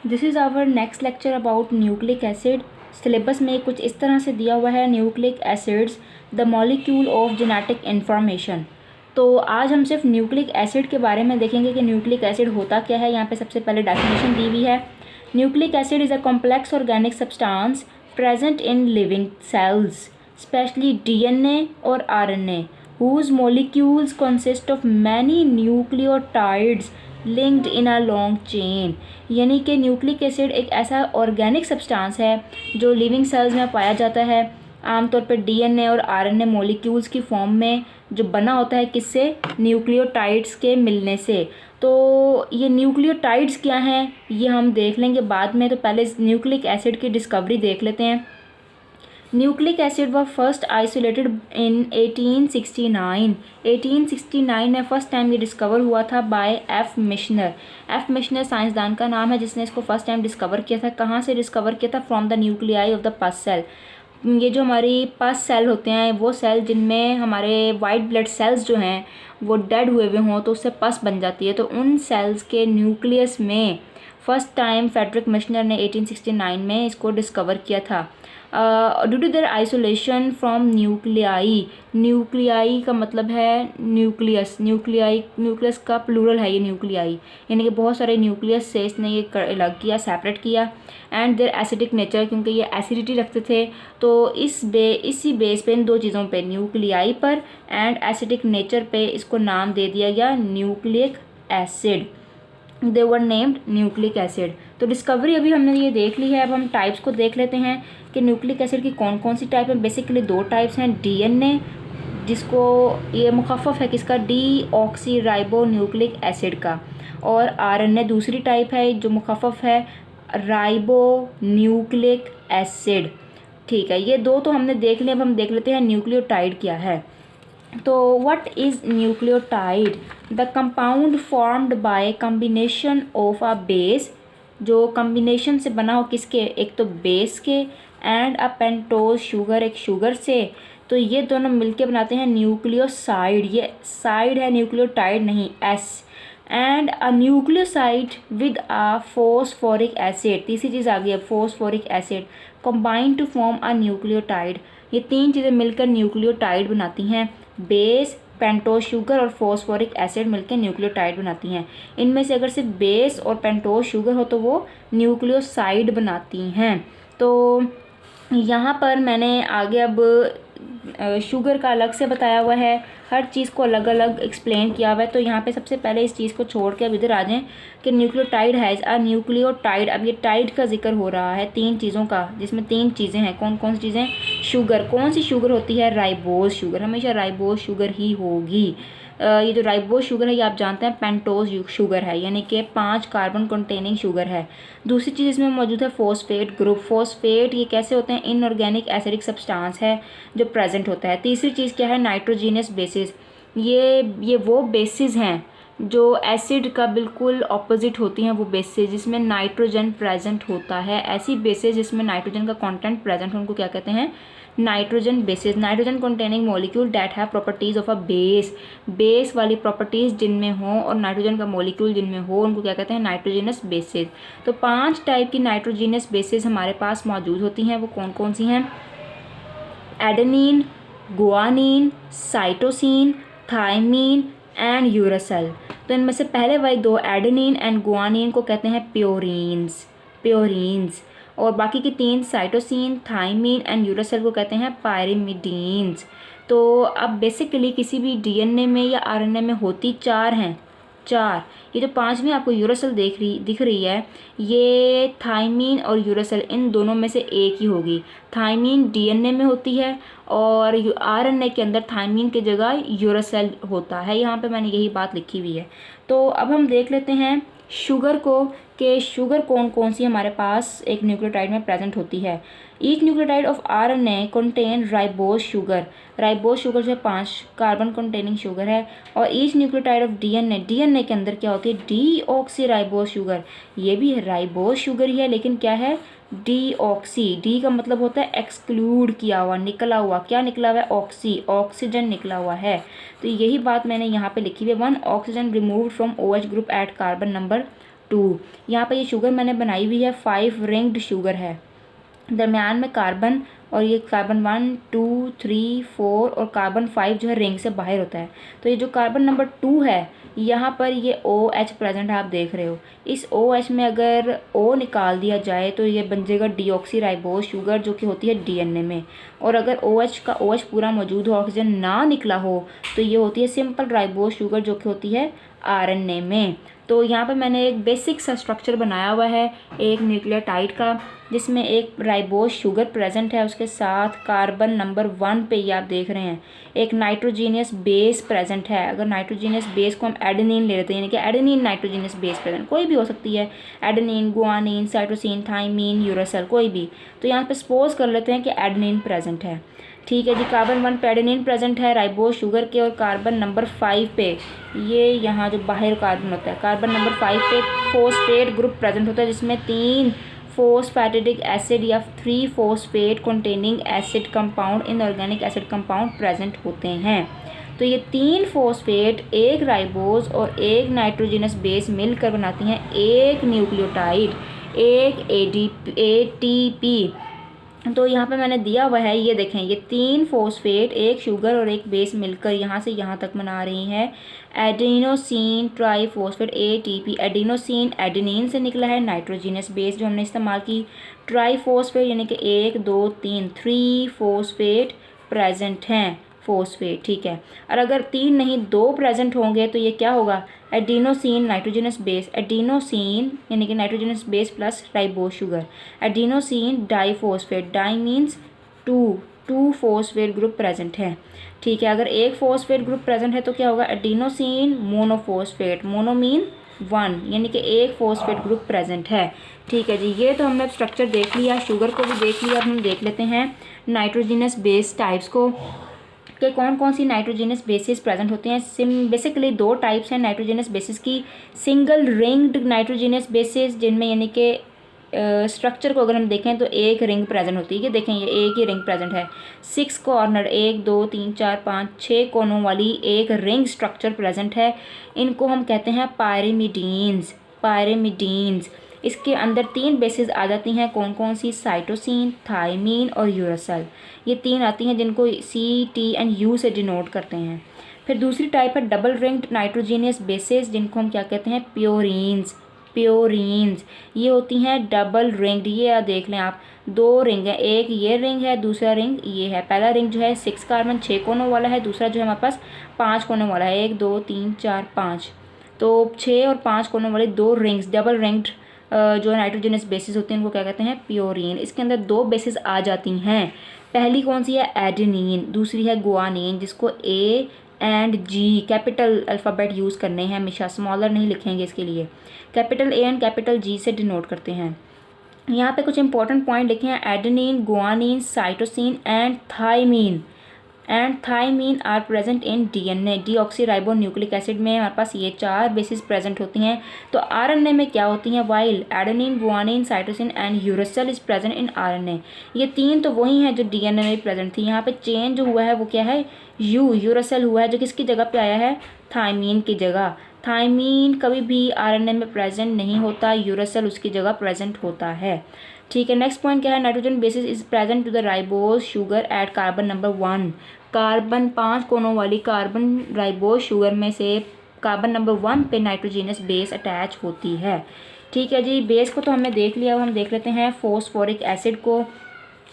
This is our next lecture about nucleic acid. Syllabus में कुछ इस तरह से दिया हुआ है, nucleic acids the molecule of genetic information. तो आज हम सिर्फ न्यूक्लिक एसिड के बारे में देखेंगे कि न्यूक्लिक एसिड होता क्या है। यहाँ पे सबसे पहले डेफिनेशन दी हुई है। Nucleic acid is a complex organic substance present in living cells, specially DNA और RNA, whose molecules consist of many nucleotides linked in a long chain। यानी कि न्यूक्लिक एसिड एक ऐसा ऑर्गेनिक सब्सटेंस है जो लिविंग सेल्स में पाया जाता है, आमतौर पर डीएनए और आरएनए मॉलिक्यूल्स की फॉर्म में, जो बना होता है किससे, न्यूक्लियोटाइड्स के मिलने से। तो ये न्यूक्लियोटाइड्स क्या हैं ये हम देख लेंगे बाद में। तो पहले न्यूक्लिक एसिड की डिस्कवरी देख लेते हैं। न्यूक्लिक एसिड व फर्स्ट आइसोलेटेड इन 1869। 1869 में फर्स्ट टाइम ये डिस्कवर हुआ था बाय एफ मिशनर। एफ मिशनर साइंसदान का नाम है जिसने इसको फर्स्ट टाइम डिस्कवर किया था। कहाँ से डिस्कवर किया था? From the nuclei of the pus cell. ये जो हमारी पस सेल होते हैं, वो सेल जिनमें हमारे वाइट ब्लड सेल्स जो हैं वो डेड हुए हुए हों तो उससे पस बन जाती है। तो उन सेल्स के न्यूक्लियस में फर्स्ट टाइम फ्रेडरिक मिशनर ने 1869 में इसको डिस्कवर किया था। Due to their isolation from nuclei. Nuclei का मतलब है न्यूक्लियस, न्यूक्लियस का प्लूरल है ये न्यूक्लियाई, यानी कि बहुत सारे न्यूक्लियस से इसने ये अलग किया, सेपरेट किया। एंड देयर एसिडिक नेचर, क्योंकि ये एसिडिटी रखते थे तो इसी बेस पे, इन दो चीज़ों पे, न्यूक्लियाई पर एंड एसिडिक नेचर पे, इसको नाम दे दिया गया न्यूक्लिक एसिड। दे वर नेम्ड न्यूक्लिक एसिड। तो डिस्कवरी अभी हमने ये देख ली है। अब हम टाइप्स को देख लेते हैं कि न्यूक्लिक एसिड की कौन कौन सी टाइप है। बेसिकली दो टाइप्स हैं। डीएनए, जिसको ये मुखफ़फ़ है किसका, D oxy ribo nucleic acid का, और आरएनए दूसरी टाइप है जो मुखफ़फ़ है राइबो न्यूक्लिक एसिड। ठीक है, ये दो तो हमने देख लिया। अब हम देख लेते हैं न्यूक्लियोटाइड क्या है। तो what is nucleotide? The compound formed by combination of a base, जो कम्बिनेशन से बना हो किसके, एक तो बेस के एंड अ पेंटोज शुगर, एक शुगर से। तो ये दोनों मिलके बनाते हैं न्यूक्लियोसाइड। ये साइड है, न्यूक्लियोटाइड नहीं, S. And a nucleoside with a phosphoric acid, तीसरी चीज़ आ गई है phosphoric acid, combine to form a nucleotide. ये तीन चीज़ें मिलकर न्यूक्लियोटाइड बनाती हैं। बेस, पेंटोज शुगर और फॉस्फोरिक एसिड मिलकर न्यूक्लियोटाइड बनाती हैं। इनमें से अगर सिर्फ बेस और पेंटोज शुगर हो तो वो न्यूक्लियोसाइड बनाती हैं। तो यहाँ पर मैंने आगे अब शुगर का अलग से बताया हुआ है, हर चीज़ को अलग अलग एक्सप्लेन किया हुआ है। तो यहाँ पे सबसे पहले इस चीज़ को छोड़ के अब इधर आ जाएं कि न्यूक्लियोटाइड हैज़ अ न्यूक्लियोटाइड। अब ये टाइड का जिक्र हो रहा है तीन चीज़ों का, जिसमें तीन चीज़ें हैं। कौन कौन सी चीज़ें? शुगर। कौन सी शुगर होती है? Ribose sugar. हमेशा राइबोज शुगर ही होगी। ये जो राइबोज शुगर है ये आप जानते हैं पेंटोज शुगर है, यानी कि 5 कार्बन कंटेनिंग शुगर है। दूसरी चीज़ इसमें मौजूद है फॉस्फेट ग्रुप। फॉस्फेट ये कैसे होते हैं? इनऑर्गेनिक एसिडिक सब्सटेंस है जो प्रेजेंट होता है। तीसरी चीज़ क्या है? Nitrogenous basis. ये वो बेसिस हैं जो एसिड का बिल्कुल ऑपोजिट होती हैं, वो बेसिस जिसमें नाइट्रोजन प्रेजेंट होता है। ऐसी बेसिस जिसमें नाइट्रोजन का कंटेंट प्रेजेंट हो उनको क्या कहते हैं? Nitrogen bases. Nitrogen containing molecule that have properties of a base, base वाली प्रॉपर्टीज जिनमें हो और नाइट्रोजन का मॉलिक्यूल जिनमें हो उनको क्या कहते हैं? Nitrogenous bases. तो 5 टाइप की नाइट्रोजीनियस बेसिस हमारे पास मौजूद होती हैं। वो कौन कौन सी हैं? Adenine, guanine, cytosine, thymine and uracil. तो इनमें से पहले वाली दो एडेनिन एंड गुआनिन को कहते हैं प्योरीन्स, और बाकी की तीन साइटोसिन, थायमीन एंड यूरासिल को कहते हैं पायरिमिडीन्स। तो अब बेसिकली किसी भी डीएनए में या आरएनए में होती 4 हैं, 4। ये जो 5वीं आपको यूरासिल दिख रही है, ये थायमीन और यूरासिल इन दोनों में से एक ही होगी। थायमीन डीएनए में होती है और आरएनए के अंदर थायमीन की जगह यूरासिल होता है। यहाँ पे मैंने यही बात लिखी हुई है। तो अब हम देख लेते हैं शुगर को, कि शुगर कौन कौन सी हमारे पास एक न्यूक्लियोटाइड में प्रेजेंट होती है। Each nucleotide of RNA contain ribose sugar. Ribose sugar जो 5 कार्बन कंटेनिंग शुगर है। और ईच न्यूक्लियोटाइड ऑफ डीएनए के अंदर क्या होती है? D oxy ribose sugar. ये भी राइबोज शुगर ही है, लेकिन क्या है? D oxy. डी का मतलब होता है एक्सक्लूड किया हुआ, निकला हुआ। क्या निकला हुआ है? ऑक्सी, ऑक्सीजन निकला हुआ है। तो यही बात मैंने यहाँ पे लिखी हुई है। 1 oxygen removed from OH group at carbon number 2। यहाँ पर ये शुगर मैंने बनाई हुई है 5 रिंग्ड शुगर है, दरमियान में कार्बन, और ये कार्बन 1 2 3 4 और कार्बन 5 जो है रिंग से बाहर होता है। तो ये जो कार्बन नंबर 2 है यहाँ पर ये OH प्रेजेंट है, आप देख रहे हो। इस OH में अगर O निकाल दिया जाए तो ये बन जाएगा डीऑक्सी राइबोज शुगर, जो कि होती है DNA में। और अगर OH पूरा मौजूद हो, ऑक्सीजन ना निकला हो, तो ये होती है सिंपल राइबोज शुगर, जो कि होती है RNA में। तो यहाँ पर मैंने एक बेसिक सा स्ट्रक्चर बनाया हुआ है एक न्यूक्लियोटाइड का, जिसमें एक राइबोज शुगर प्रेजेंट है, उसके साथ कार्बन नंबर 1 पे ये आप देख रहे हैं एक नाइट्रोजीनियस बेस प्रेजेंट है। अगर नाइट्रोजीनियस बेस को हम एडेनिन ले लेते हैं, यानी कि एडेनिन नाइट्रोजीनियस बेस प्रेजेंट, कोई भी हो सकती है, adenine, guanine, cytosine, thymine, uracil, कोई भी। तो यहाँ पे सपोज कर लेते हैं कि एडेनिन प्रेजेंट है। ठीक है जी, कार्बन 1 पे एडेनिन प्रेजेंट है राइबोज शुगर के, और कार्बन नंबर 5 पे ये यहाँ जो बाहर कार्बन होता है, कार्बन नंबर 5 पे फोस्फेट ग्रुप प्रेजेंट होता है, जिसमें 3 फोस्फैटिडिक एसिड या 3 phosphate containing acid compound, inorganic acid compound present होते हैं। तो ये 3 फोस्फेट, एक राइबोज और एक नाइट्रोजनस बेस मिलकर बनाती हैं एक न्यूक्लियोटाइड, एक ATP। तो यहाँ पे मैंने दिया हुआ है, ये देखें, ये 3 फोस्फेट, एक शुगर और एक बेस मिलकर यहाँ से यहाँ तक बना रही हैं adenosine triphosphate ATP। Adenosine adenine से निकला है, नाइट्रोजीनियस बेस जो हमने इस्तेमाल की, ट्राईफॉस्फेट यानी कि 1 2 3 फोस्फेट प्रेजेंट हैं, फोस्फेट। ठीक है, और अगर 3 नहीं 2 प्रेजेंट होंगे तो ये क्या होगा, एडिनोसिन नाइट्रोजनस बेस, एडिनोसिन यानी कि nitrogenous base plus ribose sugar, adenosine diphosphate, di means 2 phosphate group present है। ठीक है, अगर एक फोस्फेट ग्रुप प्रेजेंट है तो क्या होगा, एडिनोसिन मोनोफॉस्फेट, मोनो मीन 1 यानी कि एक फोस्फेट ग्रुप प्रेजेंट है। ठीक है जी, ये तो हमने स्ट्रक्चर देख लिया, शुगर को भी देख लिया। अब हम देख लेते हैं नाइट्रोजनस बेस टाइप्स को, कि कौन कौन सी नाइट्रोजनस बेसिस प्रेजेंट होते हैं। बेसिकली 2 टाइप्स हैं नाइट्रोजनस बेसिस की, सिंगल रिंग्ड नाइट्रोजनस बेसिस, जिनमें यानी कि स्ट्रक्चर को अगर हम देखें तो एक रिंग प्रेजेंट होती है, कि देखें ये एक ही रिंग प्रेजेंट है, 6 कॉर्नर, 1 2 3 4 5 6 कोनों वाली एक रिंग स्ट्रक्चर प्रेजेंट है। इनको हम कहते हैं पायरिमिडीन्स। इसके अंदर 3 बेसिस आ जाती हैं, कौन कौन सी, साइटोसिन, थाइमीन और यूरासिल। ये 3 आती हैं जिनको C T and U से डिनोट करते हैं। फिर दूसरी टाइप है डबल रिंग्ड नाइट्रोजीनियस बेसिस, जिनको हम क्या कहते हैं, प्योरीन्स। ये होती हैं डबल रिंग्ड। ये देख लें आप, 2 रिंग है, एक ये रिंग है, दूसरा रिंग ये है। पहला रिंग जो है 6 कार्बन 6 कोनों वाला है, दूसरा जो है हमारे पास 5 कोनों वाला है, 1 2 3 4 5। तो 6 और 5 कोनों वाले 2 रिंग्स, डबल रिंग्ड जो नाइट्रोजनस बेसिस होते हैं उनको क्या कहते हैं, प्योरीन। इसके अंदर 2 बेसिस आ जाती हैं। पहली कौन सी है, एडेनिन, दूसरी है गुआनिन, जिसको A and G capital alphabet use करने हैं हमेशा, स्मॉलर नहीं लिखेंगे इसके लिए, capital A and capital G से डिनोट करते हैं। यहाँ पे कुछ इंपॉर्टेंट पॉइंट लिखे हैं, adenine, guanine, cytosine and thymine are present in DNA। Deoxy nucleic acid में हमारे पास ये 4 बेसिस प्रेजेंट होती हैं। तो RNA में क्या होती हैं, while adenine, guanine, cytosine and uracil is present in RNA। ये 3 तो वही हैं जो DNA में प्रेजेंट थी। यहाँ पे चेंज जो हुआ है वो क्या है, यूरासिल हुआ है, जो किसकी जगह पे आया है, थाइमीन की जगह। थाइमीन कभी भी RNA में प्रेजेंट नहीं होता, यूरासिल उसकी जगह प्रेजेंट होता है। ठीक है, नेक्स्ट पॉइंट क्या है, nitrogen basis is present to the ribose sugar at carbon number 1। Carbon 5 कोनों वाली कार्बन राइबोज शुगर में से कार्बन नंबर 1 पे नाइट्रोजनस बेस अटैच होती है। ठीक है जी, बेस को तो हमने देख लिया। अब हम देख लेते हैं फॉस्फोरिक एसिड को,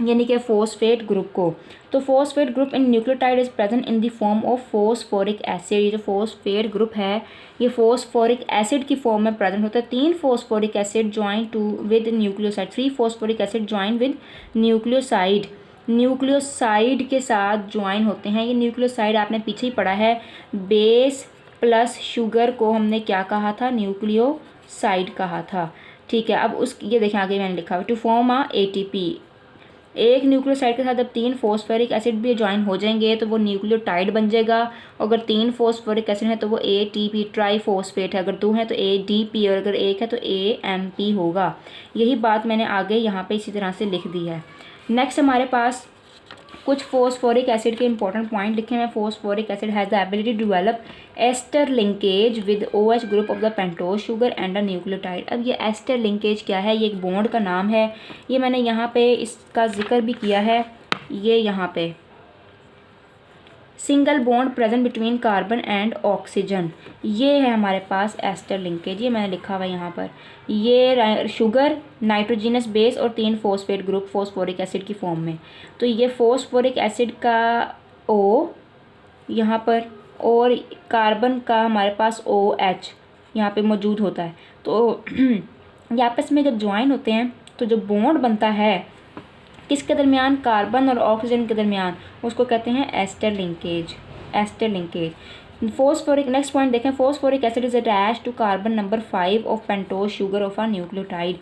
यानी कि फॉस्फेट ग्रुप को। तो phosphate group in nucleotide is present in the form of phosphoric acid. ये जो फॉस्फेट ग्रुप है ये फॉस्फोरिक एसिड की फॉर्म में प्रेजेंट होता है। 3 phosphoric acid join with nucleoside, 3 phosphoric acid join with nucleoside के साथ ज्वाइन होते हैं। ये न्यूक्लियोसाइड आपने पीछे ही पढ़ा है, बेस प्लस शुगर को हमने क्या कहा था, न्यूक्लियोसाइड कहा था। ठीक है, अब ये देखें आगे मैंने लिखा हुआ टू फॉर्म ATP। एक न्यूक्लियोसाइड के साथ जब 3 फॉस्फोरिक एसिड भी ज्वाइन हो जाएंगे तो वो न्यूक्लियोटाइड बन जाएगा। अगर 3 फॉस्फोरिक एसिड है तो वो ATP ट्राईफॉस्फेट है, अगर 2 है तो ADP, और अगर 1 है तो AMP होगा। यही बात मैंने आगे यहाँ पे इसी तरह से लिख दी है। नेक्स्ट हमारे पास कुछ फॉस्फोरिक एसिड के इंपॉर्टेंट पॉइंट लिखे हैं। Phosphoric acid has the ability to develop ester linkage with OH group of the pentose sugar and a nucleotide. अब ये एस्टर लिंकेज क्या है, ये एक बॉन्ड का नाम है। ये मैंने यहाँ पे इसका जिक्र भी किया है। ये यहाँ पे single bond present between carbon and oxygen, ये है हमारे पास एस्टर लिंकेज। ये मैंने लिखा हुआ है यहाँ पर। ये शुगर, नाइट्रोजिनस बेस और 3 फॉस्फेट ग्रुप फॉस्फोरिक एसिड की फॉर्म में। तो ये फॉस्फोरिक एसिड का O यहाँ पर और कार्बन का हमारे पास OH यहाँ पे मौजूद होता है। तो ये आपस में जब ज्वाइन होते हैं तो जो बॉन्ड बनता है किसके दरमियान, कार्बन और ऑक्सीजन के दरमियान, उसको कहते हैं ester linkage. Ester linkage. Phosphoric, next point देखें, phosphoric acid is attach to carbon number 5 of pentose sugar of a nucleotide.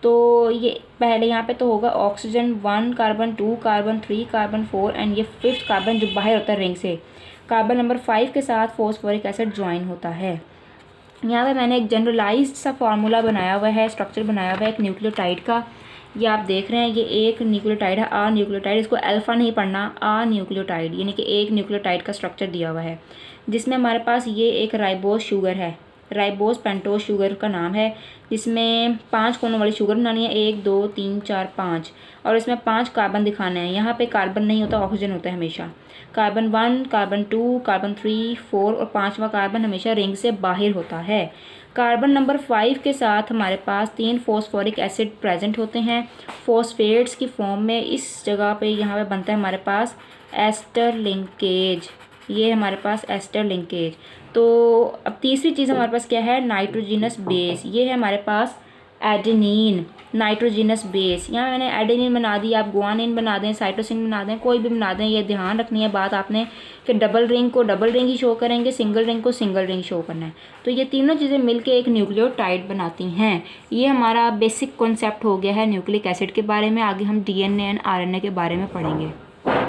तो ये पहले यहाँ पे तो होगा oxygen 1 carbon 2 carbon 3 carbon 4 and ये 5th कार्बन जो बाहर होता है रिंग से, कार्बन नंबर 5 के साथ फॉस्फोरिक एसिड ज्वाइन होता है। यहाँ पे मैंने एक जनरलाइज्ड सा फार्मूला बनाया हुआ है, स्ट्रक्चर बनाया हुआ है एक न्यूक्लियोटाइड का। ये आप देख रहे हैं, ये एक न्यूक्लियोटाइड है, आ न्यूक्लियोटाइड। इसको अल्फा नहीं पढ़ना, आ न्यूक्लियोटाइड, यानी कि एक न्यूक्लियोटाइड का स्ट्रक्चर दिया हुआ है, जिसमें हमारे पास ये एक राइबोस शुगर है, राइबोस पेंटोज शुगर का नाम है, जिसमें 5 कोनों वाली शुगर बनानी है, 1 2 3 4 5, और इसमें 5 कार्बन दिखाने हैं। यहाँ पे कार्बन नहीं होता, ऑक्सीजन होता है हमेशा। कार्बन 1, कार्बन 2, कार्बन 3, 4 और 5वां कार्बन हमेशा रिंग से बाहर होता है। कार्बन नंबर 5 के साथ हमारे पास 3 फॉस्फोरिक एसिड प्रेजेंट होते हैं फॉस्फेट्स की फॉर्म में। इस जगह पे यहाँ पे बनता है हमारे पास एस्टर लिंकेज। ये हमारे पास एस्टर लिंकेज। तो अब तीसरी चीज़ हमारे पास क्या है, नाइट्रोजिनस बेस। ये है हमारे पास एडेनिन, नाइट्रोजिनस बेस। यहाँ मैंने एडेनिन बना दी, आप गुआनिन बना दें, साइटोसिन बना दें, कोई भी बना दें। ये ध्यान रखनी है बात आपने कि डबल रिंग को डबल रिंग ही शो करेंगे, सिंगल रिंग को सिंगल रिंग शो करना है। तो ये तीनों चीज़ें मिलकर एक न्यूक्लियोटाइड बनाती हैं। ये हमारा बेसिक कॉन्सेप्ट हो गया है न्यूक्लिक एसिड के बारे में। आगे हम DNA एंड RNA के बारे में पढ़ेंगे।